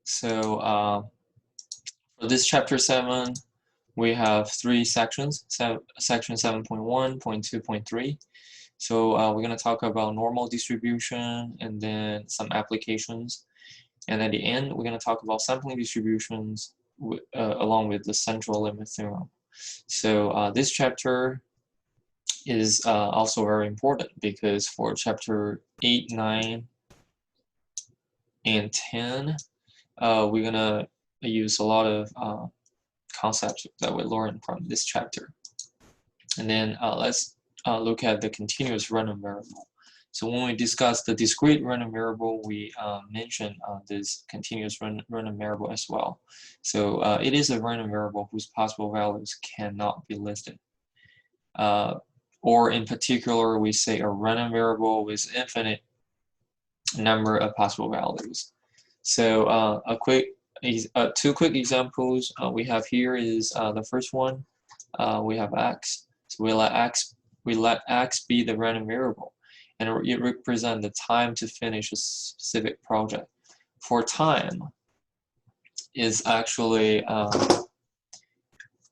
So for this chapter 7, we have 3 sections, section 7.1, 0.2, 0.3. So we're going to talk about normal distribution and then some applications. And at the end, we're going to talk about sampling distributions along with the central limit theorem. So this chapter is also very important because for chapter 8, 9, and 10, we're going to use a lot of concepts that we learned from this chapter. And then let's look at the continuous random variable. So when we discussed the discrete random variable, we mentioned this continuous random variable as well. So it is a random variable whose possible values cannot be listed. Or in particular, we say a random variable with infinite number of possible values. So two quick examples we have here is the first one. We have x. So we let x be the random variable, and it represents the time to finish a specific project. For time is actually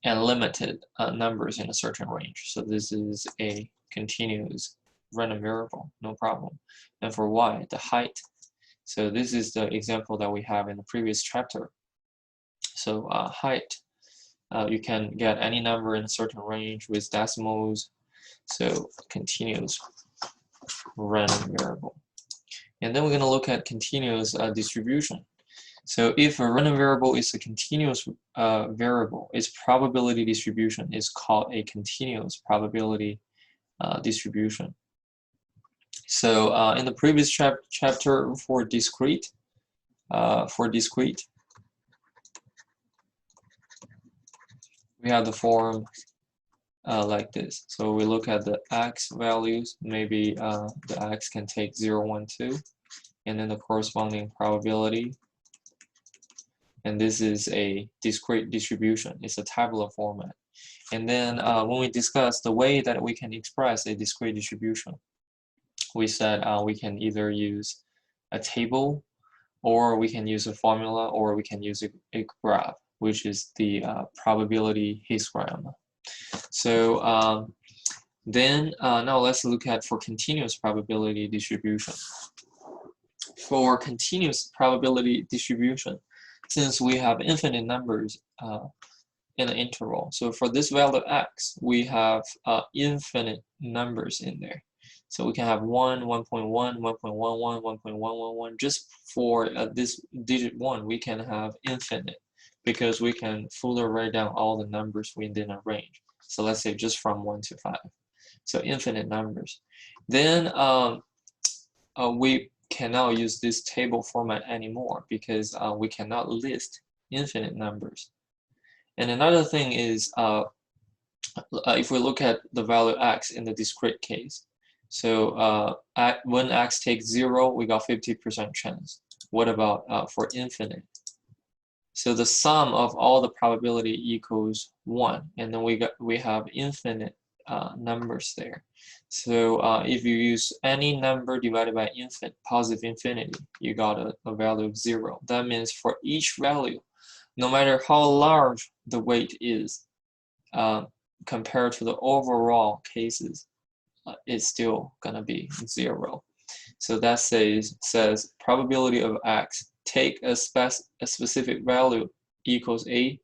unlimited numbers in a certain range. So this is a continuous random variable, no problem. And for y, the height. So this is the example that we have in the previous chapter. So height, you can get any number in a certain range with decimals. So continuous random variable. And then we're going to look at continuous distribution. So if a random variable is a continuous variable, its probability distribution is called a continuous probability distribution. So in the previous chapter for discrete, we have the form like this. So we look at the x values. Maybe the x can take 0, 1, 2, and then the corresponding probability. And this is a discrete distribution. It's a tabular format. And then when we discuss the way that we can express a discrete distribution, we said we can either use a table, or we can use a formula, or we can use a graph, which is the probability histogram. So then now let's look at for continuous probability distribution. For continuous probability distribution, since we have infinite numbers in an interval, so for this value x, we have infinite numbers in there. So we can have 1, 1.1, 1.11, 1.111. Just for this digit 1, we can have infinite because we can fully write down all the numbers within a range. So let's say just from 1 to 5. So infinite numbers. Then we cannot use this table format anymore because we cannot list infinite numbers. And another thing is if we look at the value x in the discrete case, so when x takes 0, we got 50% chance. What about for infinite? So the sum of all the probability equals 1, and then we have infinite numbers there. So if you use any number divided by positive infinity, you got a value of 0. That means for each value, no matter how large the weight is compared to the overall cases, it's still gonna be 0. So that says probability of x take a specific value equals a,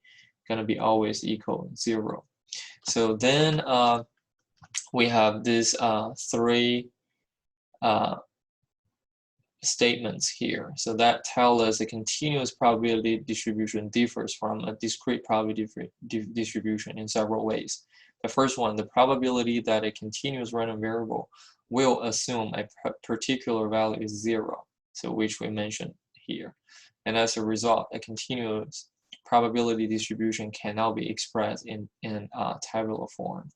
gonna be always equal 0. So then we have these 3 statements here. So that tells us a continuous probability distribution differs from a discrete probability distribution in several ways. The first one, the probability that a continuous random variable will assume a particular value is 0, so which we mentioned here. And as a result, a continuous probability distribution can now be expressed in tabular form.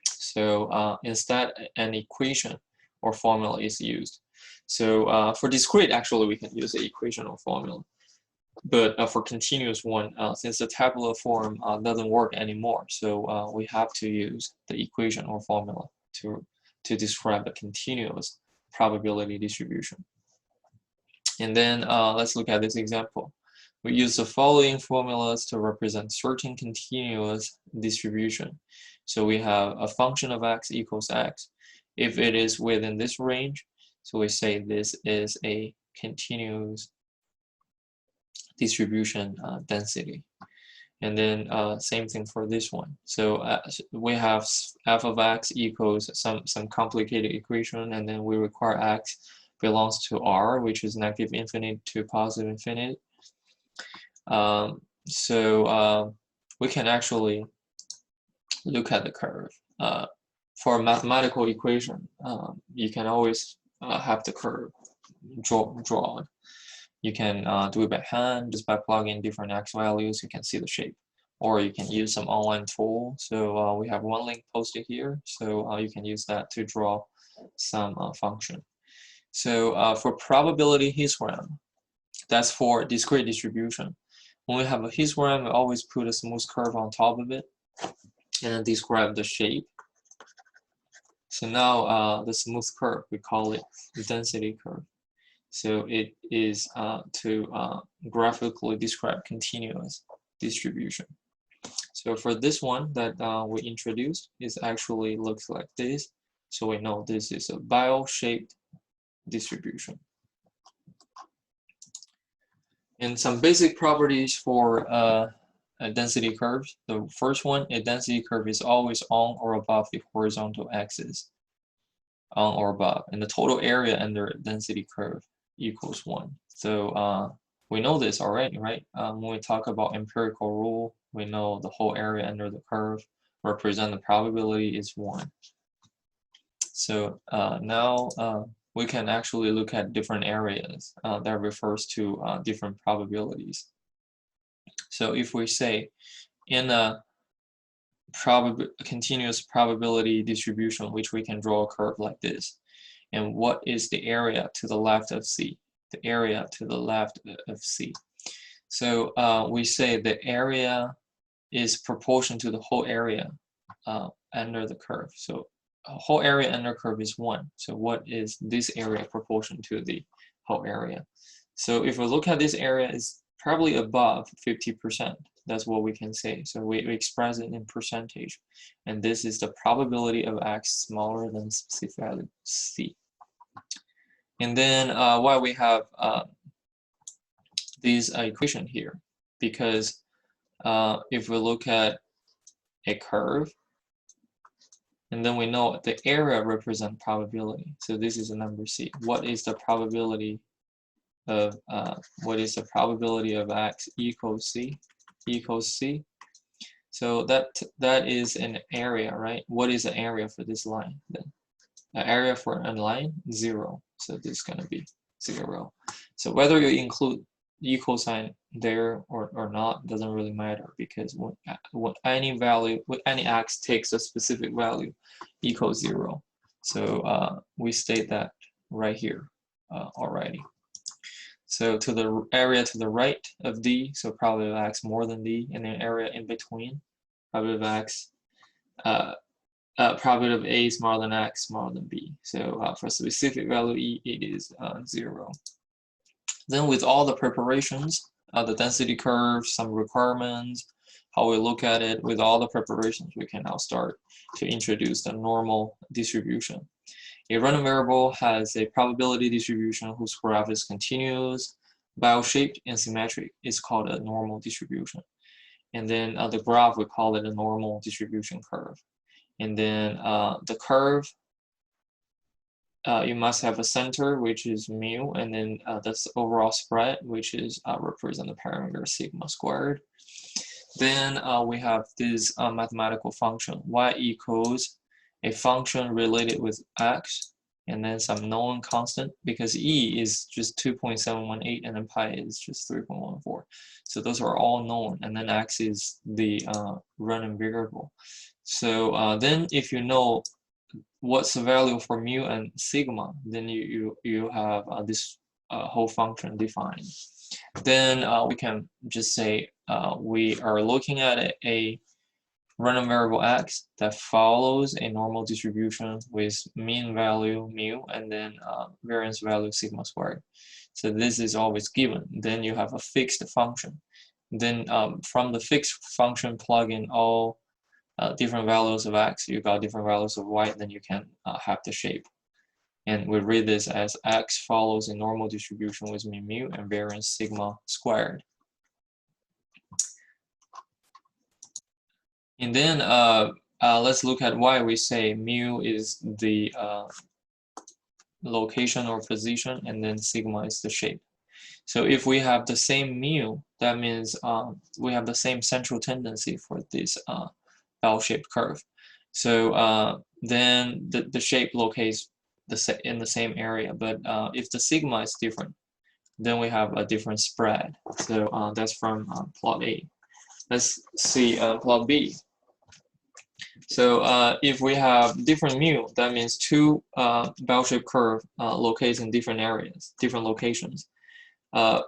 So instead, an equation or formula is used. So for discrete, actually, we can use an equation or formula. But for continuous one, since the tabular form doesn't work anymore, so we have to use the equation or formula to describe a continuous probability distribution. And then let's look at this example. We use the following formulas to represent certain continuous distribution. So we have a function of x equals x. If it is within this range, so we say this is a continuous distribution density. And then same thing for this one. So we have f of x equals some complicated equation, and then we require x belongs to R, which is negative infinite to positive infinite. We can actually look at the curve. For a mathematical equation, you can always have the curve drawn. You can do it by hand, just by plugging different x values, you can see the shape. Or you can use some online tool. So we have one link posted here, so you can use that to draw some function. So for probability histogram, that's for discrete distribution. When we have a histogram, we always put a smooth curve on top of it and then describe the shape. So now the smooth curve, we call it the density curve. So it is to graphically describe continuous distribution. So for this one that we introduced, it actually looks like this. So we know this is a bell-shaped distribution. And some basic properties for density curves. The first one, a density curve is always on or above the horizontal axis, on or above, and the total area under a density curve equals 1. So we know this already, right? When we talk about empirical rule, we know the whole area under the curve represent the probability is 1. So now we can actually look at different areas that refers to different probabilities. So if we say in a continuous probability distribution, which we can draw a curve like this, and what is the area to the left of C? The area to the left of C. So we say the area is proportional to the whole area under the curve. So whole area under curve is 1. So what is this area proportion to the whole area? So if we look at this area, it's probably above 50%. That's what we can say. So we express it in percentage. And this is the probability of x smaller than specific value C. And then why we have this equation here? Because if we look at a curve, and then we know the area represents probability. So this is a number C. What is the probability of x equals C? Equals C. So that is an area, right? What is the area for this line then? The area for a line, 0. So this is going to be 0. So whether you include equal sign there or not doesn't really matter, because when any x takes a specific value equals 0. So we state that right here already. So to the area to the right of D, so probability of x more than D, and then area in between, probability of x, probability of A smaller than x smaller than B. So for specific value E, it is 0. Then with all the preparations, the density curve, some requirements, how we look at it, with all the preparations, we can now start to introduce the normal distribution. A random variable has a probability distribution whose graph is continuous, bell-shaped, and symmetric. It's called a normal distribution. And then the graph, we call it a normal distribution curve. And then the curve, you must have a center, which is mu, and then that's overall spread, which is represent the parameter sigma squared. Then we have this mathematical function, y equals a function related with x, and then some known constant, because e is just 2.718 and then pi is just 3.14. So those are all known, and then x is the random variable. So then if you know what's the value for mu and sigma, then you have this whole function defined. Then we can just say we are looking at a random variable x that follows a normal distribution with mean value mu and then variance value sigma squared. So this is always given. Then you have a fixed function. Then from the fixed function, plug in all different values of x, you got different values of y, then you can have the shape. And we read this as x follows a normal distribution with mean mu and variance sigma squared. And then let's look at why we say mu is the location or position, and then sigma is the shape. So if we have the same mu, that means we have the same central tendency for this bell-shaped curve. So then the shape locates in the same area. But if the sigma is different, then we have a different spread. So that's from plot A. Let's see plot B. So if we have different mu, that means two bell-shaped curve located in different areas, different locations. But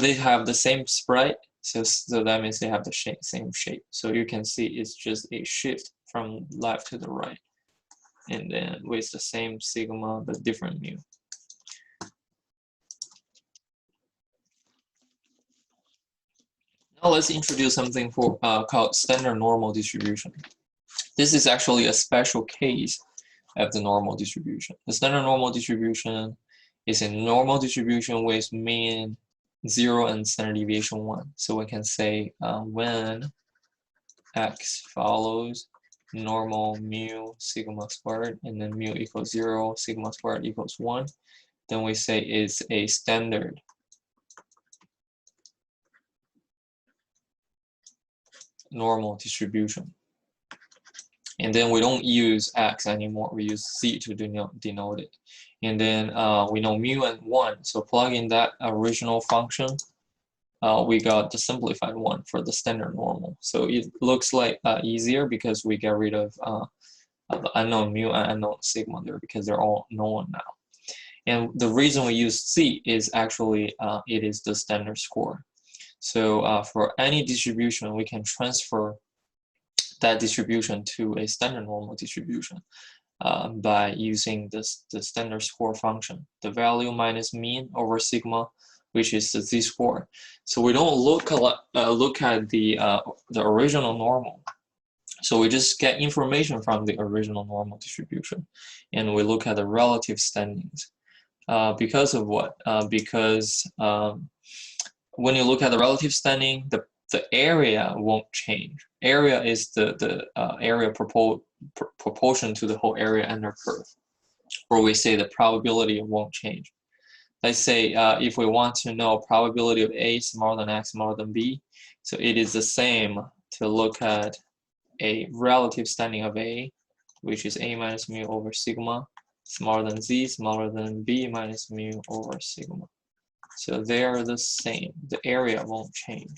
they have the same spread, so that means they have the same shape. So you can see it's just a shift from left to the right, and then with the same sigma but different mu. Now let's introduce something called standard normal distribution. This is actually a special case of the normal distribution. The standard normal distribution is a normal distribution with mean 0 and standard deviation 1. So we can say when x follows normal mu sigma squared, and then mu equals 0, sigma squared equals 1, then we say it's a standard normal distribution. And then we don't use x anymore, we use c to denote it. And then we know mu and 1, so plug in that original function, we got the simplified one for the standard normal. So it looks like easier because we get rid of the unknown mu and unknown sigma there, because they're all known now. And the reason we use c is actually it is the standard score. So for any distribution, we can transfer that distribution to a standard normal distribution by using the standard score function, the value minus mean over sigma, which is the z-score. So we don't look at the original normal. So we just get information from the original normal distribution, and we look at the relative standings. Because of what? Because when you look at the relative standing, the area won't change. Area is the area proportion to the whole area under curve, or we say the probability won't change. Let's say if we want to know probability of A smaller than X smaller than B, so it is the same to look at a relative standing of A, which is A minus mu over sigma, smaller than Z, smaller than B minus mu over sigma. So they are the same. The area won't change,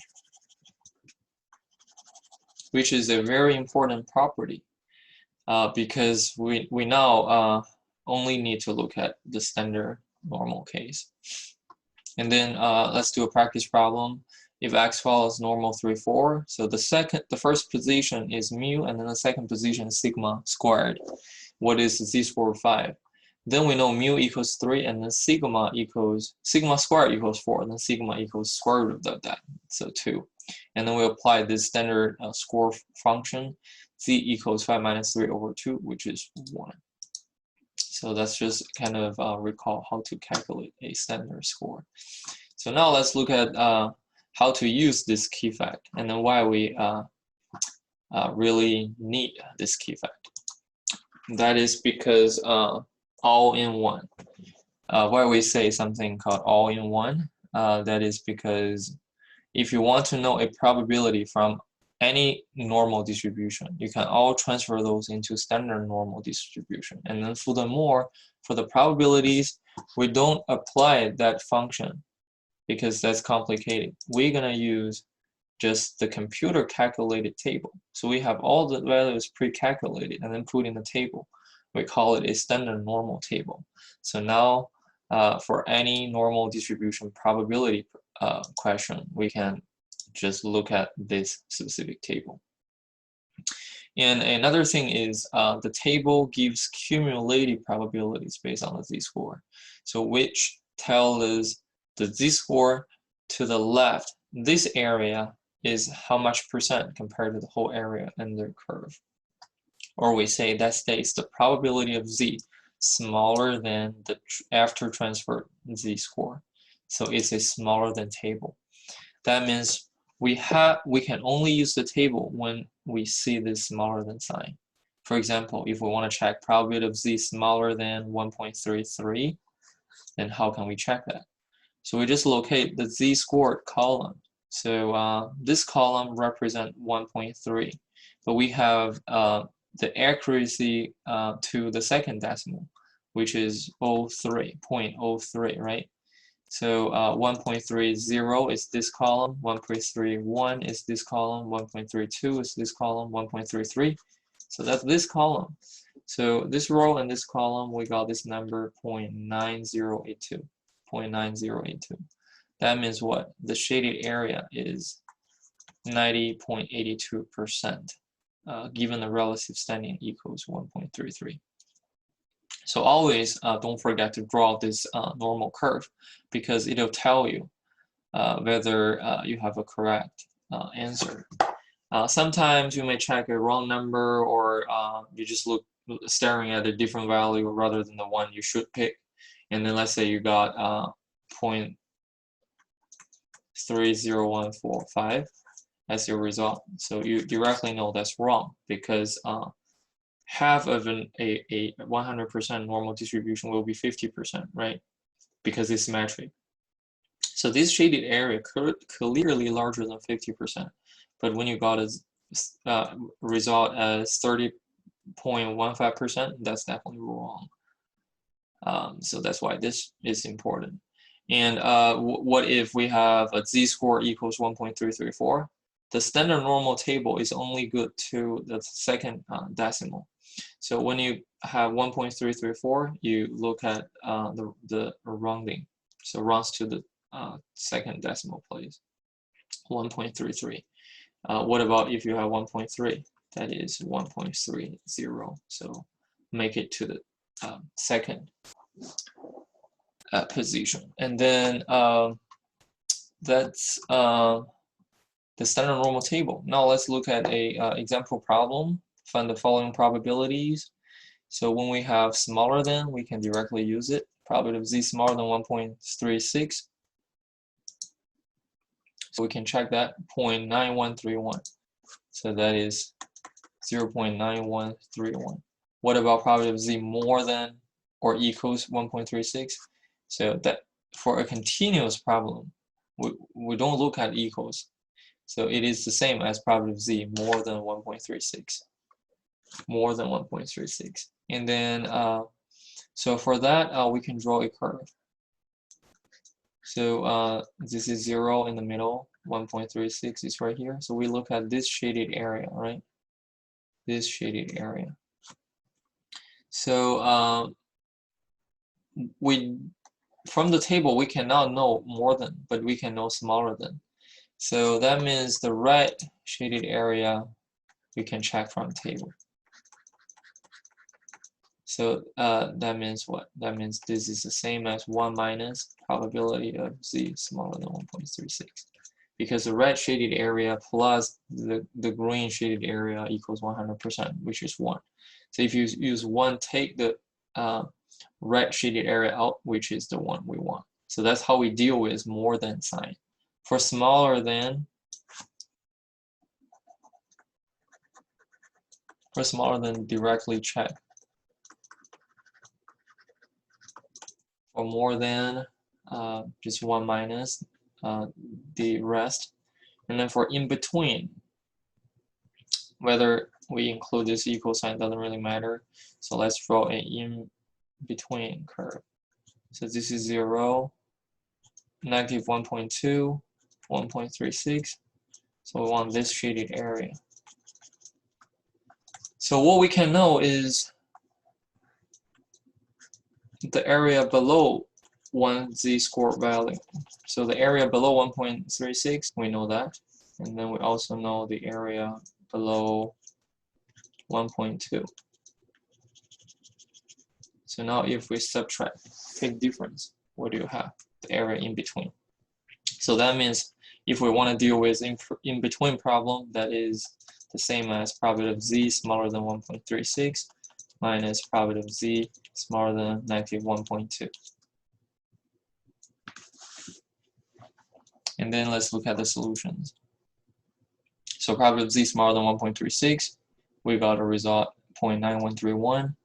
which is a very important property because we now only need to look at the standard normal case. And then let's do a practice problem. If x follows normal 3, 4, so the first position is mu, and then the second position is sigma squared. What is the z-score of 5? Then we know mu equals 3, and then sigma squared equals 4, and then sigma equals square root of that, so 2. And then we apply this standard score function, z equals 5 minus 3 over 2, which is 1. So that's just kind of recall how to calculate a standard score. So now let's look at how to use this key fact, and then why we really need this key fact. That is because all in one. Why we say something called all in one, that is because if you want to know a probability from any normal distribution, you can all transfer those into standard normal distribution. And then furthermore, for the probabilities, we don't apply that function because that's complicated. We're gonna use just the computer calculated table. So we have all the values pre-calculated and then put in the table. We call it a standard normal table. So now for any normal distribution probability question, we can just look at this specific table. And another thing is the table gives cumulative probabilities based on the z-score. So which tells us the z-score to the left, this area is how much percent compared to the whole area in the curve. Or we say that states the probability of z smaller than the after transfer z-score. So it's a smaller than table. That means we can only use the table when we see this smaller than sign. For example, if we want to check probability of z smaller than 1.33, then how can we check that? So we just locate the z-scored column. So this column represents 1.3, but we have the accuracy to the second decimal, which is 0.03, right? So 1.30 is this column, 1.31 is this column, 1.32 is this column, 1.33. So that's this column. So this row and this column, we got this number 0.9082. 0.9082. That means what? The shaded area is 90.82%, given the relative standing equals 1.33. So always don't forget to draw this normal curve, because it'll tell you whether you have a correct answer. Sometimes you may check a wrong number, or you just staring at a different value rather than the one you should pick. And then let's say you got 0.30145 as your result. So you directly know that's wrong, because half of a 100% normal distribution will be 50%, right? Because it's symmetric. So this shaded area clearly larger than 50%, but when you got a result as 30.15%, that's definitely wrong. So that's why this is important. And what if we have a z-score equals 1.334? The standard normal table is only good to the second decimal. So when you have 1.334, you look at the rounding. So rounds to the second decimal place, 1.33. What about if you have 1.3? That is 1.30. So make it to the second position. And then that's the standard normal table. Now let's look at a example problem. Find the following probabilities. So when we have smaller than, we can directly use it. Probability of z smaller than 1.36. So we can check that 0.9131. So that is 0.9131. What about probability of z more than or equals 1.36? So that for a continuous problem, we don't look at equals. So it is the same as probability of z more than 1.36. More than 1.36. And then, so for that, we can draw a curve. So this is 0 in the middle, 1.36 is right here. So we look at this shaded area, right? This shaded area. So from the table, we cannot know more than, but we can know smaller than. So that means the red shaded area, we can check from the table. So that means what? That means this is the same as 1 minus probability of z smaller than 1.36. Because the red shaded area plus the green shaded area equals 100%, which is 1. So if you use 1, take the red shaded area out, which is the one we want. So that's how we deal with more than sign. For smaller than, directly check. For more than, just 1 minus the rest. And then for in between, whether we include this equal sign doesn't really matter. So let's draw an in between curve. So this is 0, negative 1.2, 1.36. So we want this shaded area. So what we can know is the area below 1 z-score value. So the area below 1.36, we know that. And then we also know the area below 1.2. So now if we subtract, take difference, what do you have? the area in between. So that means if we want to deal with in between problem, that is the same as probability of z smaller than 1.36 minus probability of z smaller than -1.2. And then let's look at the solutions. So probability of z smaller than 1.36, we got a result 0.9131.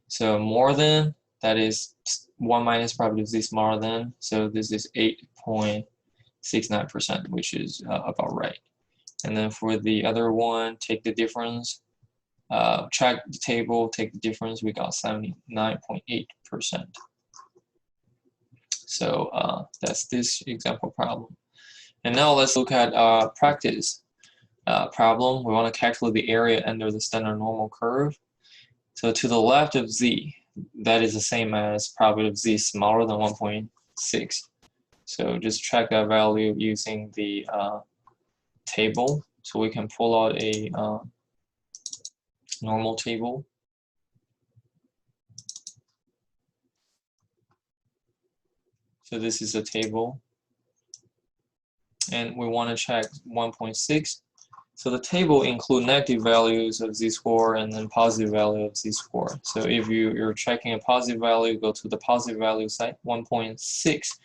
So more than, that is 1 minus probability of z smaller than, so this is 8.69%, which is about right. And then for the other one, take the difference, check the table, take the difference, we got 79.8%. So that's this example problem. And now let's look at practice problem. We want to calculate the area under the standard normal curve. So to the left of z, that is the same as probability of z smaller than 1.6. So just check that value using the table. So we can pull out a normal table. So this is a table. And we want to check 1.6. So the table includes negative values of z-score and then positive value of z-score. So if you're checking a positive value, go to the positive value side, 1.6.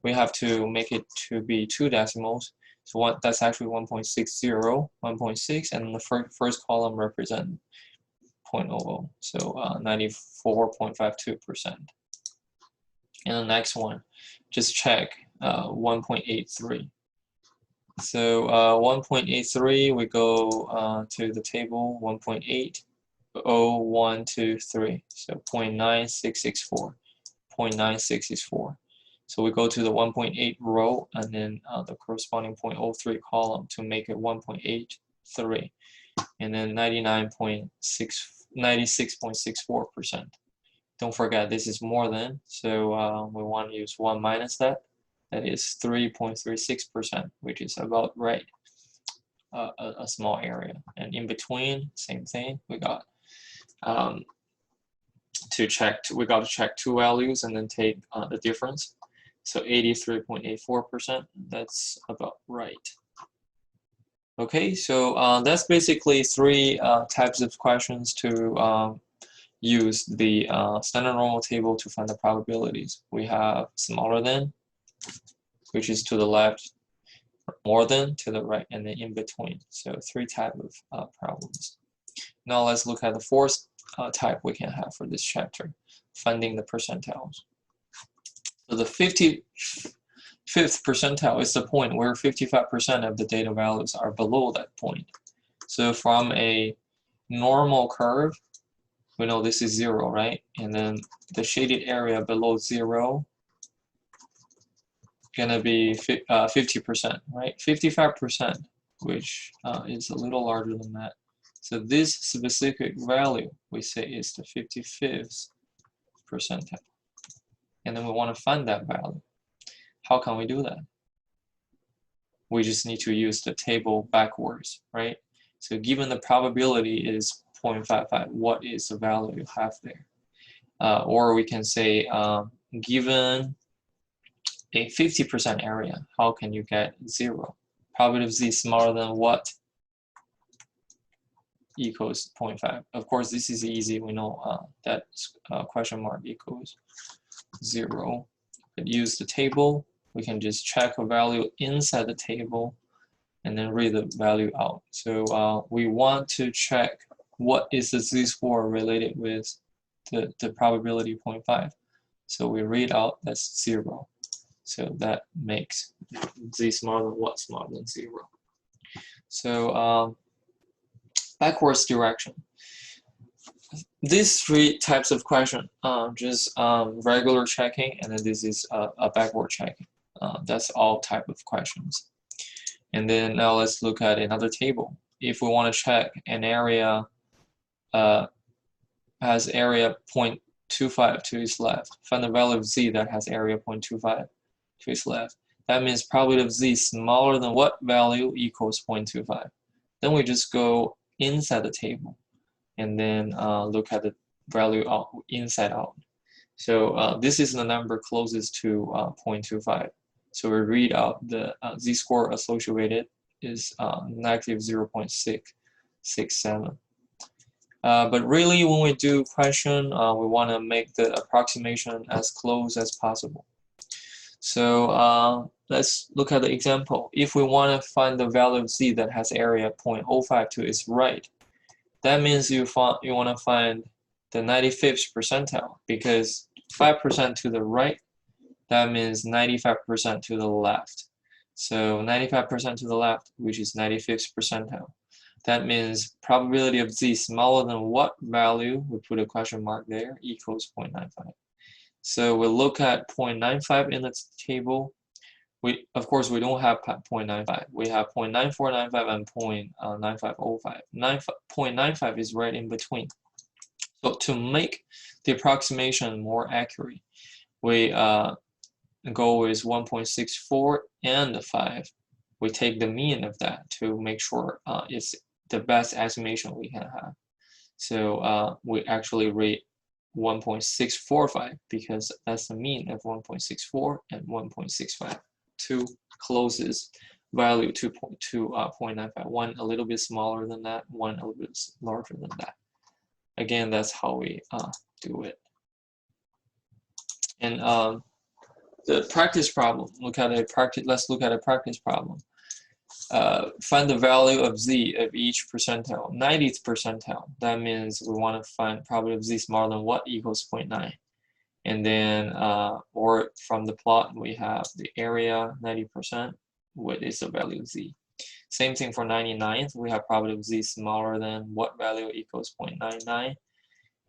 We have to make it to be 2 decimals. So that's actually 1.60, 1.6, and the first column represents 0.00, so 94.52%. And the next one, just check 1.83. So 1.83, we go to the table, 1.80123, so 0.9664, 0.9664. So we go to the 1.8 row and then the corresponding 0.03 column to make it 1.83, and then 96.64%. Don't forget this is more than, so we want to use 1 minus that. That is 3.36%, which is about right, a small area. And in between, same thing, we got to check 2 values and then take the difference. So 83.84%, that's about right. Okay, so that's basically 3 types of questions to use the standard normal table to find the probabilities. We have smaller than, which is to the left, more than to the right, and then in between. So 3 types of problems. Now let's look at the 4th type we can have for this chapter, finding the percentiles. So the 55th percentile is the point where 55% of the data values are below that point. So from a normal curve, we know this is 0, right? And then the shaded area below 0 gonna be 50%, right? 55%, which is a little larger than that. So this specific value we say is the 55th percentile. And then we want to find that value. How can we do that? We just need to use the table backwards, right? So given the probability is 0.55, what is the value you have there? Or we can say, given a 50% area, how can you get 0? Probability of z smaller than what? Equals 0.5. Of course, this is easy. We know that question mark equals 0. But use the table. We can just check a value inside the table and then read the value out. So we want to check what is the z-score related with the probability 0.5. So we read out that's 0. So that makes z smaller than what? Smaller than 0. So backwards direction. These 3 types of question, just regular checking, and then this is a backward checking. That's all type of questions. And then now let's look at another table. If we want to check an area has area 0.25 to its left, find the value of z that has area 0.25 to its left. That means probability of z smaller than what value equals 0.25. Then we just go inside the table and then look at the value out, inside out. So this is the number closest to 0.25. So we read out the z-score associated is negative 0.667. But really, when we do question, we want to make the approximation as close as possible. So let's look at the example. If we want to find the value of z that has area 0.05 to its right, that means you want to find the 95th percentile, because 5% to the right, that means 95% to the left. So 95% to the left, which is 95th percentile. That means probability of z smaller than what value, we put a question mark there, equals 0.95. So we look at 0.95 in the table. Of course, we don't have 0.95. We have 0.9495 and 0.9505. 0.95 is right in between. So to make the approximation more accurate, we go with 1.64 and 5. We take the mean of that to make sure it's the best estimation we can have. So we actually rate 1.645 because that's the mean of 1.64 and 1.65. Two closest value to 0.95. One a little bit smaller than that, one a little bit larger than that. Again, that's how we do it. And the practice problem. Let's look at a practice problem. Find the value of z of each percentile. 90th percentile. That means we want to find probability of z smaller than what equals 0.9. And then, or from the plot, we have the area 90%. What is the value of z? Same thing for 99th. We have probability of z smaller than what value equals 0.99.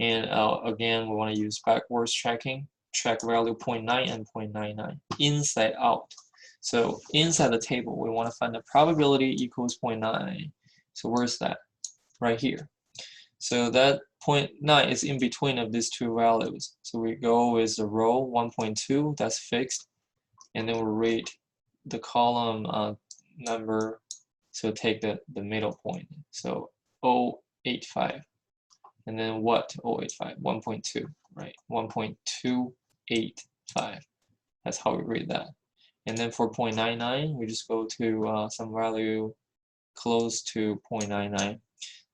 And again, we want to use backwards checking. Check value 0.9 and 0.99 inside out. So inside the table, we want to find the probability equals 0.9. So where's that? Right here. So that 0.9 is in between of these two values. So we go with the row 1.2, that's fixed. And then we read the column number, so take the middle point. So 0.85. And then what? 0.85, 1.2, right? 1.285. That's how we read that. And then for 0.99, we just go to some value close to 0.99.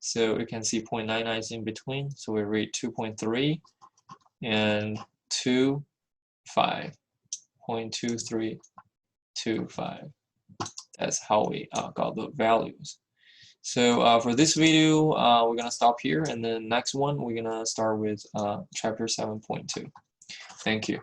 So you can see 0.99 is in between. So we read 2.3 and 2.5. 0.2325. That's how we got the values. So for this video, we're gonna stop here, and then next one we're gonna start with chapter 7.2. Thank you.